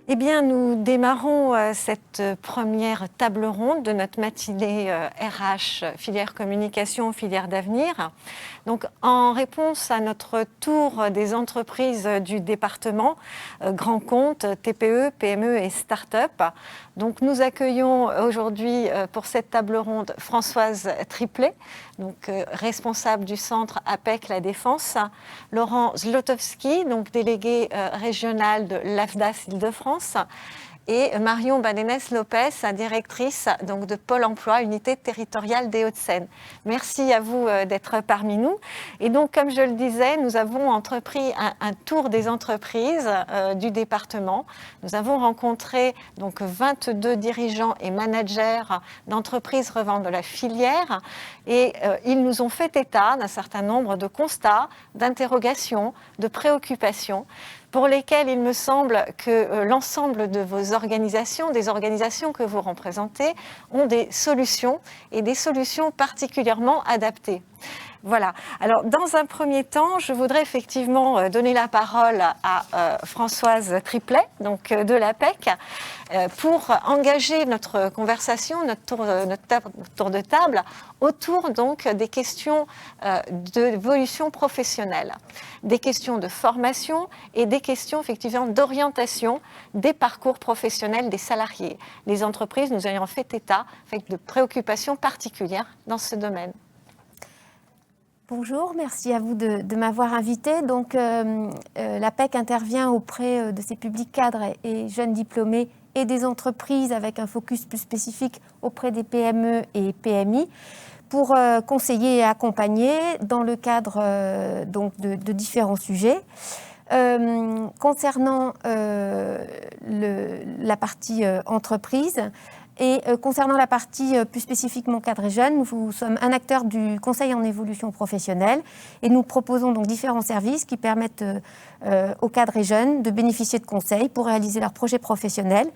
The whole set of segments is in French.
Eh bien, nous démarrons cette première table ronde de notre matinée RH, filière communication, filière d'avenir. Donc, en réponse à notre tour des entreprises du département, grands comptes, TPE, PME et start-up. Donc, nous accueillons aujourd'hui pour cette table ronde Françoise Triplet, donc responsable du centre APEC La Défense, Laurent Zlotowski, donc délégué régional de l'AFDAS Île-de-France, et Marion Badenès-Lopez, directrice donc, de Pôle emploi, unité territoriale des Hauts-de-Seine. Merci à vous d'être parmi nous. Et donc, comme je le disais, nous avons entrepris un tour des entreprises du département. Nous avons rencontré donc 22 dirigeants et managers d'entreprises relevant de la filière et ils nous ont fait état d'un certain nombre de constats, d'interrogations, de préoccupations pour lesquels il me semble que l'ensemble de vos organisations, des organisations que vous représentez, ont des solutions et des solutions particulièrement adaptées. Voilà. Alors, dans un premier temps, je voudrais effectivement donner la parole à Françoise Triplet, donc de l'APEC, pour engager notre conversation, notre tour de table, autour donc des questions d'évolution professionnelle, des questions de formation et des questions effectivement d'orientation des parcours professionnels des salariés. Les entreprises nous ayant fait état de préoccupations particulières dans ce domaine. Bonjour, merci à vous de m'avoir invitée. Donc, l'APEC intervient auprès de ces publics cadres et jeunes diplômés et des entreprises avec un focus plus spécifique auprès des PME et PMI pour conseiller et accompagner dans le cadre donc de différents sujets. Concernant la partie entreprise, et concernant la partie plus spécifiquement cadre et jeunes, nous sommes un acteur du conseil en évolution professionnelle et nous proposons donc différents services qui permettent aux cadres et jeunes de bénéficier de conseils pour réaliser leurs projets professionnels,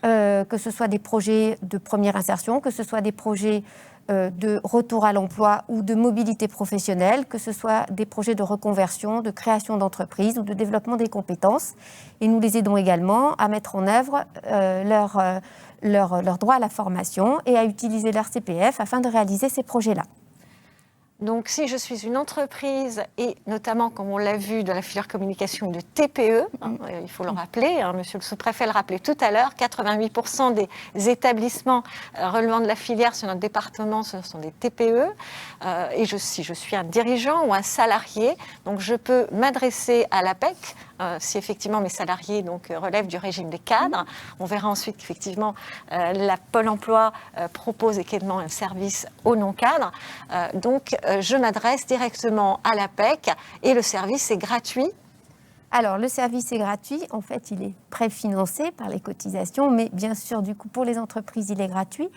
que ce soit des projets de première insertion, que ce soit des projets de retour à l'emploi ou de mobilité professionnelle, que ce soit des projets de reconversion, de création d'entreprise ou de développement des compétences. Et nous les aidons également à mettre en œuvre leur droit à la formation et à utiliser leur CPF afin de réaliser ces projets-là. Donc, si je suis une entreprise, et notamment, comme on l'a vu, de la filière communication de TPE, il faut le rappeler, monsieur le sous-préfet le rappelait tout à l'heure, 88% des établissements relevant de la filière sur notre département, ce sont des TPE. Et si je suis un dirigeant ou un salarié, donc je peux m'adresser à l'APEC, si effectivement mes salariés donc, relèvent du régime des cadres. On verra ensuite qu'effectivement la Pôle emploi propose également un service aux non-cadres. Donc je m'adresse directement à l'APEC et le service est gratuit. Alors, le service est gratuit. En fait, il est préfinancé par les cotisations, mais bien sûr, du coup, pour les entreprises, il est gratuit.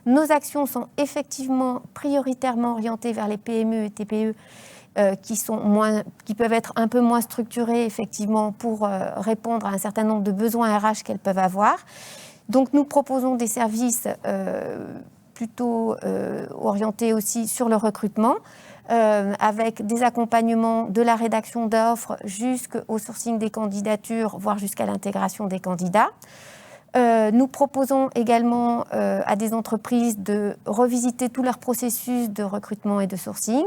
Nos actions sont effectivement prioritairement orientées vers les PME et TPE qui peuvent être un peu moins structurées, effectivement, pour répondre à un certain nombre de besoins RH qu'elles peuvent avoir. Donc, nous proposons des services plutôt orientés aussi sur le recrutement, avec des accompagnements de la rédaction d'offres jusqu'au sourcing des candidatures, voire jusqu'à l'intégration des candidats. Nous proposons également à des entreprises de revisiter tout leur processus de recrutement et de sourcing.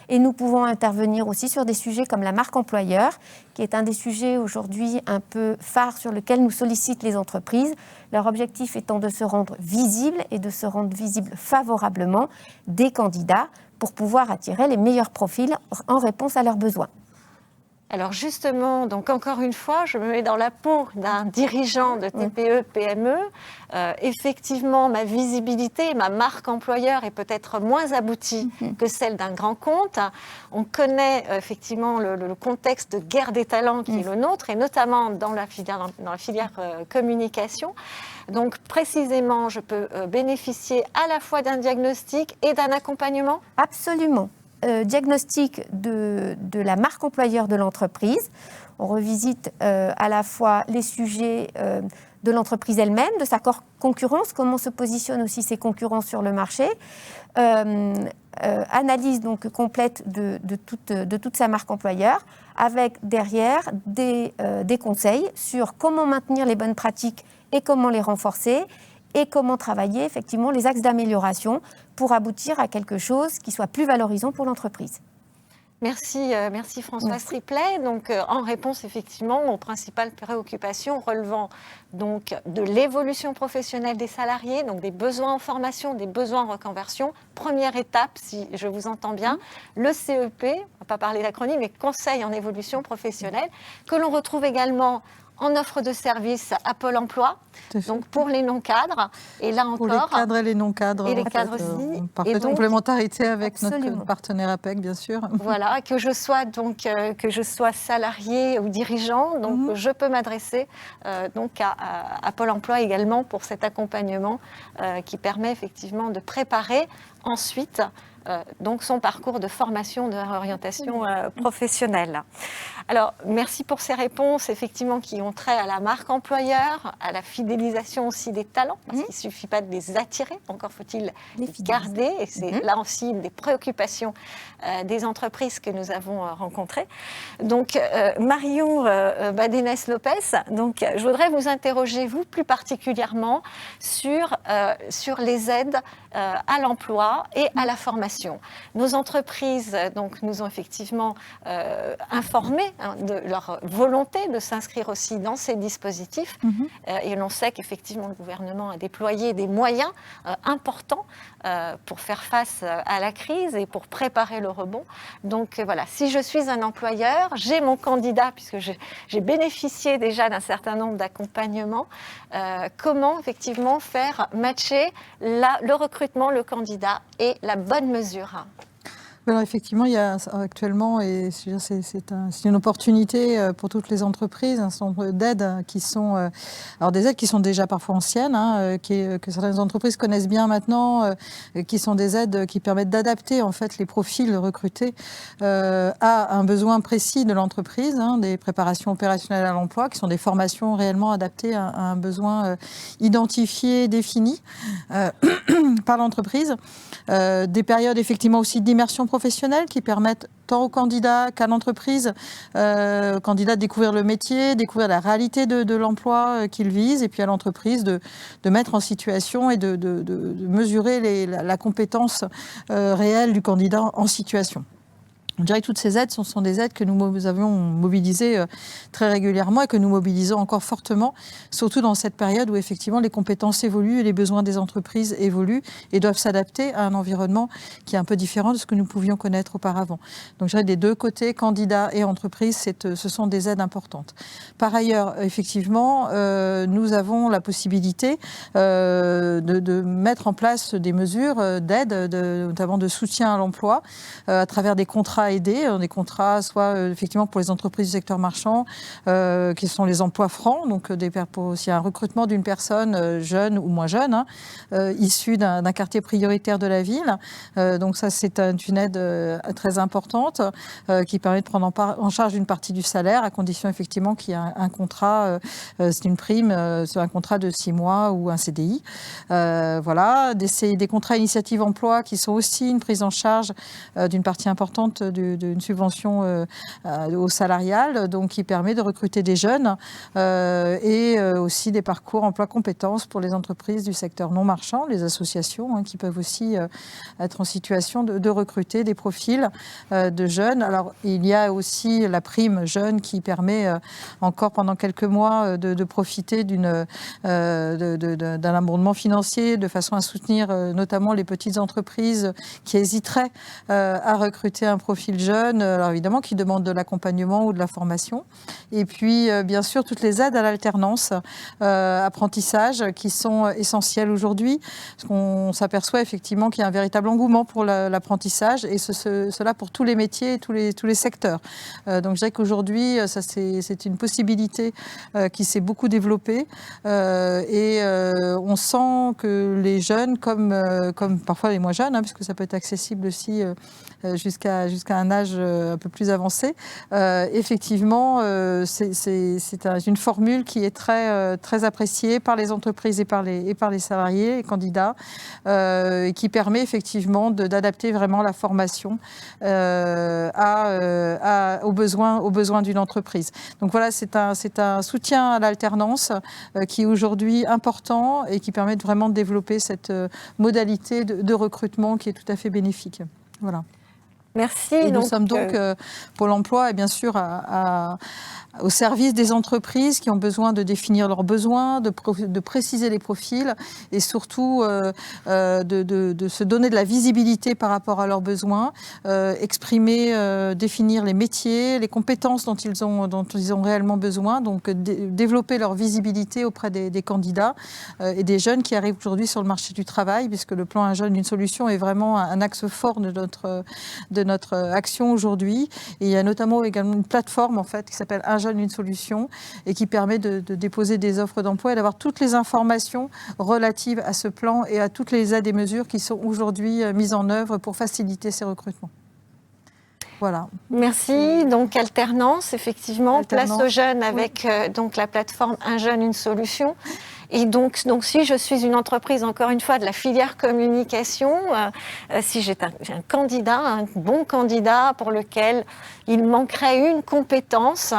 Et nous pouvons intervenir aussi sur des sujets comme la marque employeur, qui est un des sujets aujourd'hui un peu phares sur lequel nous sollicitent les entreprises. Leur objectif étant de se rendre visible et de se rendre visible favorablement des candidats pour pouvoir attirer les meilleurs profils en réponse à leurs besoins. Alors justement, donc encore une fois, je me mets dans la peau d'un dirigeant de TPE, PME. Effectivement, ma visibilité, ma marque employeur est peut-être moins aboutie que celle d'un grand compte. On connaît effectivement le contexte de guerre des talents qui est le nôtre, et notamment dans la filière communication. Donc précisément, je peux bénéficier à la fois d'un diagnostic et d'un accompagnement ? Absolument. Diagnostic de la marque employeur de l'entreprise. On revisite à la fois les sujets de l'entreprise elle-même, de sa concurrence, comment se positionnent aussi ses concurrents sur le marché, analyse donc complète de toute sa marque employeur, avec derrière des conseils sur comment maintenir les bonnes pratiques et comment les renforcer, et comment travailler effectivement les axes d'amélioration pour aboutir à quelque chose qui soit plus valorisant pour l'entreprise. Merci Françoise Triplet. Donc, en réponse effectivement aux principales préoccupations relevant donc de l'évolution professionnelle des salariés, donc des besoins en formation, des besoins en reconversion. Première étape, si je vous entends bien, le CEP, on ne va pas parler d'acronyme, mais Conseil en évolution professionnelle, que l'on retrouve également en offre de service à Pôle emploi, donc pour les non-cadres. Et là encore, pour les cadres et les non-cadres. Et les cadres aussi. Parfaite complémentarité avec notre partenaire APEC, bien sûr. Voilà, que je sois salarié ou dirigeant, donc je peux m'adresser donc à Pôle emploi également pour cet accompagnement qui permet effectivement de préparer ensuite donc son parcours de formation, de réorientation professionnelle. Alors, merci pour ces réponses, effectivement, qui ont trait à la marque employeur, à la fidélisation aussi des talents, parce qu'il ne suffit pas de les attirer, encore faut-il les garder, et c'est là aussi une des préoccupations des entreprises que nous avons rencontrées. Donc, Marion Badenès-Lopez, donc, je voudrais vous interroger, vous, plus particulièrement, sur les aides à l'emploi et à la formation. Nos entreprises donc, nous ont effectivement informés de leur volonté de s'inscrire aussi dans ces dispositifs. Et l'on sait qu'effectivement, le gouvernement a déployé des moyens importants pour faire face à la crise et pour préparer le rebond. Donc voilà, si je suis un employeur, j'ai mon candidat, puisque j'ai bénéficié déjà d'un certain nombre d'accompagnements, comment effectivement faire matcher le recrutement, le candidat et la bonne mesure? Alors effectivement, il y a actuellement, et c'est une opportunité pour toutes les entreprises, un certain nombre d'aides qui sont, alors des aides qui sont déjà parfois anciennes, que certaines entreprises connaissent bien maintenant, qui sont des aides qui permettent d'adapter en fait les profils recrutés à un besoin précis de l'entreprise, des préparations opérationnelles à l'emploi, qui sont des formations réellement adaptées à un besoin identifié, défini par l'entreprise, des périodes effectivement aussi d'immersion professionnels qui permettent tant aux candidats qu'à l'entreprise, aux candidats de découvrir le métier, découvrir la réalité de l'emploi qu'ils visent, et puis à l'entreprise de mettre en situation et de mesurer la compétence réelle du candidat en situation. On dirait que toutes ces aides sont des aides que nous avions mobilisées très régulièrement et que nous mobilisons encore fortement, surtout dans cette période où effectivement les compétences évoluent et les besoins des entreprises évoluent et doivent s'adapter à un environnement qui est un peu différent de ce que nous pouvions connaître auparavant. Donc je dirais des deux côtés, candidats et entreprises, ce sont des aides importantes. Par ailleurs, effectivement, nous avons la possibilité de mettre en place des mesures d'aide, notamment de soutien à l'emploi, à travers des contrats aidés, des contrats soit effectivement pour les entreprises du secteur marchand, qui sont les emplois francs, donc s'il y a un recrutement d'une personne jeune ou moins jeune, issue d'un quartier prioritaire de la ville. Donc ça, c'est une aide très importante qui permet de prendre en charge une partie du salaire, à condition effectivement qu'il y ait un contrat, c'est une prime sur un contrat de 6 mois ou un CDI. Voilà, des contrats initiative emploi qui sont aussi une prise en charge d'une partie importante d'une subvention au salarial, donc qui permet de recruter des jeunes et aussi des parcours emploi compétences pour les entreprises du secteur non marchand, les associations qui peuvent aussi être en situation de recruter des profils de jeunes. Alors il y a aussi la prime jeune qui permet encore pendant quelques mois de profiter d'un abondement financier de façon à soutenir notamment les petites entreprises qui hésiteraient à recruter un profil jeune, alors évidemment qui demandent de l'accompagnement ou de la formation. Et puis bien sûr toutes les aides à l'alternance, apprentissage qui sont essentielles aujourd'hui, parce qu'on s'aperçoit effectivement qu'il y a un véritable engouement pour l'apprentissage et cela pour tous les métiers et tous les secteurs. Donc je dirais qu'aujourd'hui c'est une possibilité qui s'est beaucoup développée et on sent que les jeunes comme parfois les moins jeunes, puisque ça peut être accessible aussi jusqu'à à un âge un peu plus avancé. Effectivement, c'est une formule qui est très appréciée par les entreprises et par les salariés et candidats, et qui permet effectivement d'adapter vraiment la formation aux besoins d'une entreprise. Donc voilà, c'est un soutien à l'alternance qui est aujourd'hui important et qui permet vraiment de développer cette modalité de recrutement qui est tout à fait bénéfique. Voilà. Merci. Et nous sommes donc, Pôle emploi est bien sûr au service des entreprises qui ont besoin de définir leurs besoins, de préciser les profils et surtout de se donner de la visibilité par rapport à leurs besoins, exprimer, définir les métiers, les compétences dont ils ont réellement besoin, donc développer leur visibilité auprès des candidats et des jeunes qui arrivent aujourd'hui sur le marché du travail, puisque le plan Un jeune, une solution est vraiment un axe fort de notre action aujourd'hui. Et il y a notamment également une plateforme en fait qui s'appelle Un jeune, une solution et qui permet de déposer des offres d'emploi et d'avoir toutes les informations relatives à ce plan et à toutes les aides et mesures qui sont aujourd'hui mises en œuvre pour faciliter ces recrutements. Voilà. Merci. Donc alternance, effectivement, place aux jeunes avec donc la plateforme Un jeune, une solution. Et donc si je suis une entreprise, encore une fois, de la filière communication, si j'ai un candidat, un bon candidat pour lequel il manquerait une compétence,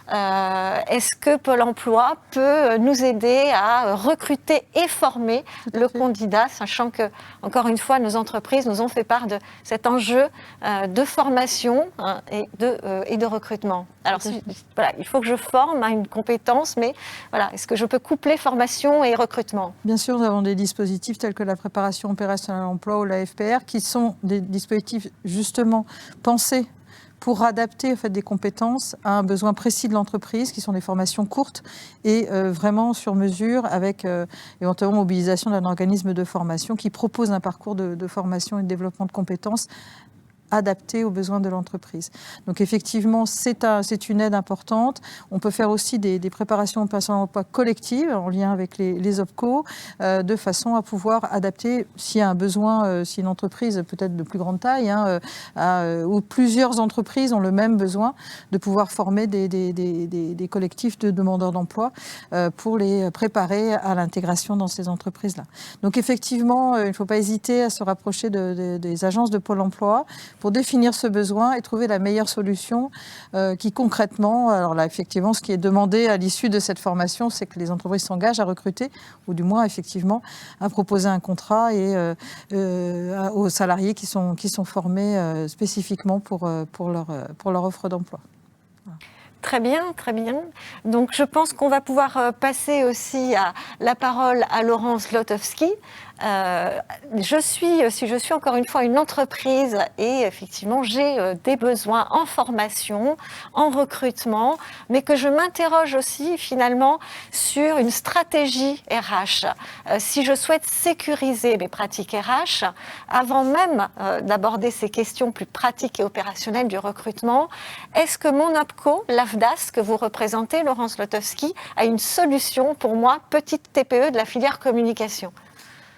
est-ce que Pôle emploi peut nous aider à recruter et former le candidat, sachant que, encore une fois, nos entreprises nous ont fait part de cet enjeu de formation et de recrutement. Alors, voilà, il faut que je forme à une compétence, mais voilà, est-ce que je peux coupler formation et recrutement ? Bien sûr, nous avons des dispositifs tels que la préparation opérationnelle à l'emploi ou la FPR, qui sont des dispositifs justement pensés pour adapter en fait, des compétences à un besoin précis de l'entreprise, qui sont des formations courtes et vraiment sur mesure, avec éventuellement mobilisation d'un organisme de formation qui propose un parcours de formation et de développement de compétences adapté aux besoins de l'entreprise. Donc effectivement, c'est une aide importante. On peut faire aussi des préparations opérationnelles à l'emploi collectives en lien avec les OPCO, de façon à pouvoir adapter, s'il y a un besoin, si une entreprise peut-être de plus grande taille, ou plusieurs entreprises ont le même besoin, de pouvoir former des collectifs de demandeurs d'emploi pour les préparer à l'intégration dans ces entreprises-là. Donc effectivement, il ne faut pas hésiter à se rapprocher des agences de Pôle emploi pour définir ce besoin et trouver la meilleure solution qui concrètement, alors là effectivement ce qui est demandé à l'issue de cette formation, c'est que les entreprises s'engagent à recruter, ou du moins effectivement à proposer un contrat aux salariés qui sont formés spécifiquement pour leur offre d'emploi. Voilà. Très bien, très bien. Donc je pense qu'on va pouvoir passer aussi la parole à Laurence Zlotowski. Si je suis encore une fois une entreprise et effectivement j'ai des besoins en formation, en recrutement, mais que je m'interroge aussi finalement sur une stratégie RH. Si je souhaite sécuriser mes pratiques RH, avant même d'aborder ces questions plus pratiques et opérationnelles du recrutement, est-ce que mon OPCO, l'AFDAS que vous représentez, Laurence Zlotowski, a une solution pour moi, petite TPE de la filière communication ?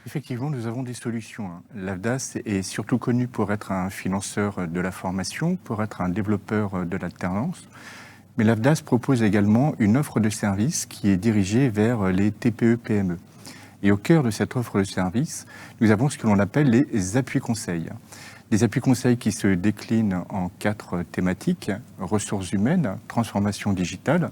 Effectivement, nous avons des solutions. L'AFDAS est surtout connu pour être un financeur de la formation, pour être un développeur de l'alternance. Mais l'AFDAS propose également une offre de service qui est dirigée vers les TPE-PME. Et au cœur de cette offre de service, nous avons ce que l'on appelle les appuis-conseils. Des appuis-conseils qui se déclinent en 4 thématiques: ressources humaines, transformation digitale,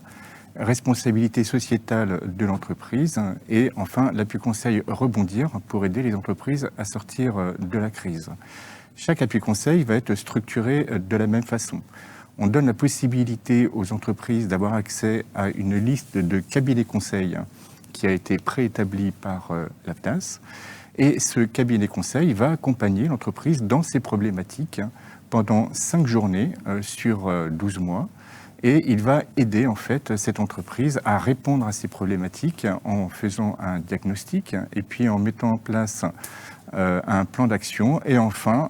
responsabilité sociétale de l'entreprise et enfin l'appui-conseil Rebondir pour aider les entreprises à sortir de la crise. Chaque appui-conseil va être structuré de la même façon. On donne la possibilité aux entreprises d'avoir accès à une liste de cabinets conseils qui a été préétablie par l'AFDAS, et ce cabinet conseil va accompagner l'entreprise dans ses problématiques pendant 5 journées sur 12 mois. Et il va aider en fait cette entreprise à répondre à ces problématiques en faisant un diagnostic et puis en mettant en place un plan d'action et enfin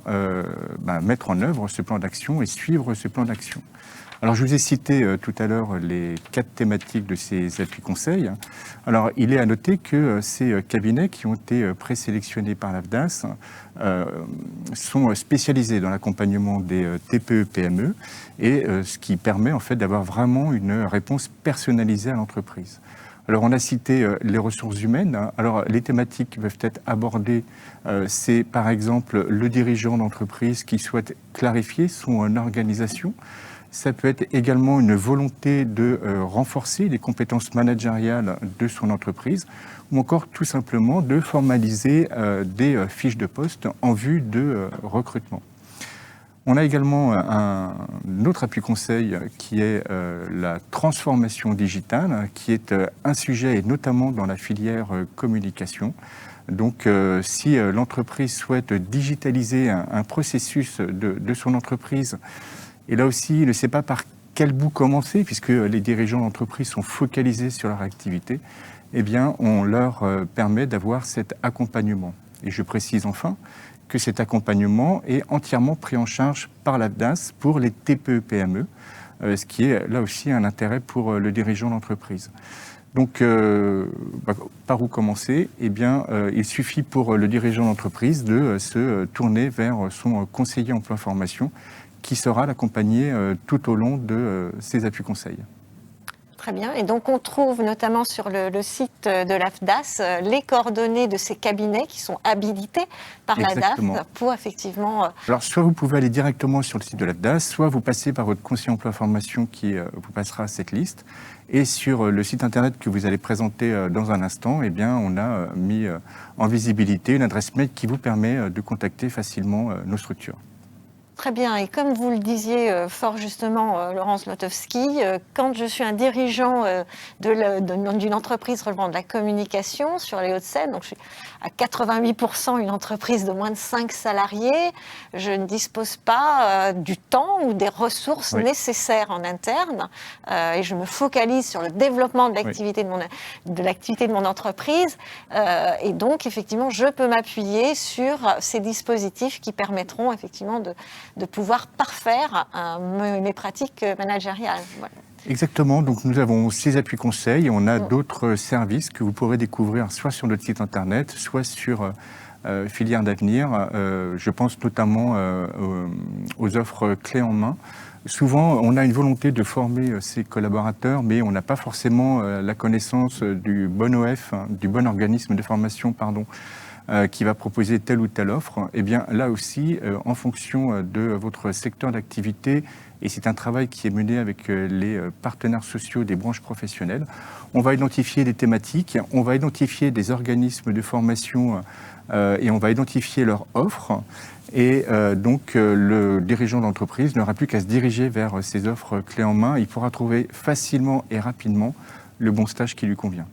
mettre en œuvre ce plan d'action et suivre ce plan d'action. Alors, je vous ai cité tout à l'heure les 4 thématiques de ces appuis conseils. Alors, il est à noter que ces cabinets qui ont été présélectionnés par l'AFDAS sont spécialisés dans l'accompagnement des TPE-PME et ce qui permet en fait d'avoir vraiment une réponse personnalisée à l'entreprise. Alors, on a cité les ressources humaines. Alors, les thématiques qui peuvent être abordées, c'est par exemple le dirigeant d'entreprise qui souhaite clarifier son organisation. Ça peut être également une volonté de renforcer les compétences managériales de son entreprise ou encore tout simplement de formaliser des fiches de poste en vue de recrutement. On a également un autre appui conseil qui est la transformation digitale, qui est un sujet, et notamment dans la filière communication. Donc, si l'entreprise souhaite digitaliser un processus de son entreprise, et là aussi, il ne sait pas par quel bout commencer, puisque les dirigeants d'entreprise sont focalisés sur leur activité, eh bien, on leur permet d'avoir cet accompagnement. Et je précise enfin que cet accompagnement est entièrement pris en charge par l'AFDAS pour les TPE-PME, ce qui est là aussi un intérêt pour le dirigeant d'entreprise. Donc, par où commencer? Eh bien, il suffit pour le dirigeant d'entreprise de se tourner vers son conseiller emploi-formation qui saura l'accompagner tout au long de ses appuis conseils. Très bien. Et donc, on trouve notamment sur le site de l'AFDAS les coordonnées de ces cabinets qui sont habilités par l'AFDAS pour effectivement... Alors, soit vous pouvez aller directement sur le site de l'AFDAS, soit vous passez par votre conseiller emploi-formation qui vous passera cette liste. Et sur le site internet que vous allez présenter dans un instant, eh bien, on a mis en visibilité une adresse mail qui vous permet de contacter facilement nos structures. Très bien. Et comme vous le disiez fort justement, Laurence Zlotowski, quand je suis un dirigeant d'une entreprise relevant de la communication sur les Hauts-de-Seine, donc je suis à 88% une entreprise de moins de 5 salariés, je ne dispose pas du temps ou des ressources nécessaires en interne et je me focalise sur le développement de l'activité de mon entreprise et donc effectivement je peux m'appuyer sur ces dispositifs qui permettront effectivement de pouvoir parfaire mes pratiques managériales. Voilà. Exactement, donc nous avons ces appuis conseils et on a d'autres services que vous pourrez découvrir soit sur notre site internet, soit sur Filière d'avenir. Je pense notamment aux offres clés en main. Souvent, on a une volonté de former ses collaborateurs, mais on n'a pas forcément la connaissance du bon OF, du bon organisme de formation, qui va proposer telle ou telle offre. Eh bien, là aussi, en fonction de votre secteur d'activité, et c'est un travail qui est mené avec les partenaires sociaux des branches professionnelles, on va identifier des thématiques, on va identifier des organismes de formation et on va identifier leurs offres. Et donc, le dirigeant d'entreprise n'aura plus qu'à se diriger vers ces offres clés en main. Il pourra trouver facilement et rapidement le bon stage qui lui convient.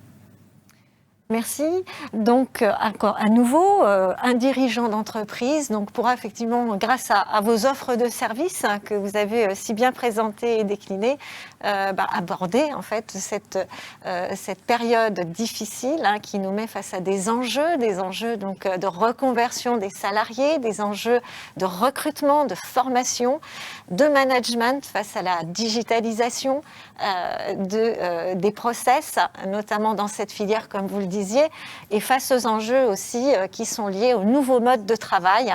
Merci. Donc, encore à nouveau, un dirigeant d'entreprise pourra effectivement, grâce à vos offres de services que vous avez si bien présentées et déclinées, aborder en fait cette période difficile qui nous met face à des enjeux donc de reconversion des salariés, des enjeux de recrutement, de formation, de management face à la digitalisation des process, notamment dans cette filière, comme vous le disiez, et face aux enjeux aussi qui sont liés aux nouveaux modes de travail.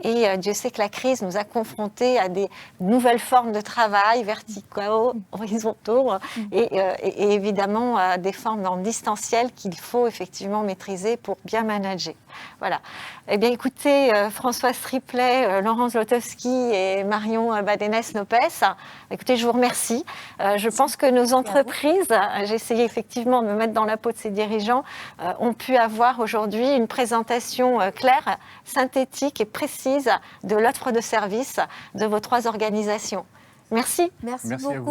Et Dieu sait que la crise nous a confrontés à des nouvelles formes de travail, verticaux, horizontaux, et évidemment à des formes en distanciel qu'il faut effectivement maîtriser pour bien manager. Voilà. Eh bien, écoutez, Françoise Triplet, Laurence Zlotowski et Marion Badenès-Nopès, écoutez, je vous remercie. Je pense que nos entreprises, j'ai essayé effectivement de me mettre dans la peau de ces dirigeants, ont pu avoir aujourd'hui une présentation claire, synthétique et précise de l'offre de service de vos 3 organisations. Merci. Merci beaucoup.